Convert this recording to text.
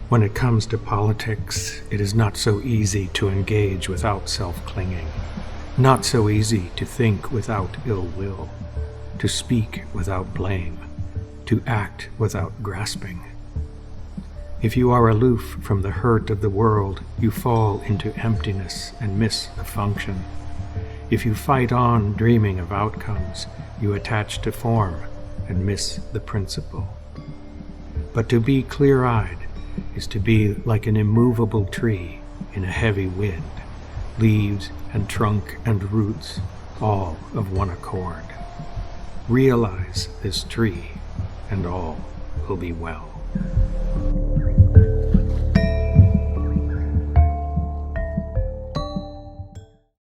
When it comes to politics, it is not so easy to engage without self-clinging, not so easy to think without ill will, to speak without blame, to act without grasping. If you are aloof from the hurt of the world, you fall into emptiness and miss the function. If you fight on dreaming of outcomes, you attach to form and miss the principle. But to be clear-eyed is to be like an immovable tree in a heavy wind, leaves and trunk and roots all of one accord. Realize this tree, and all will be well.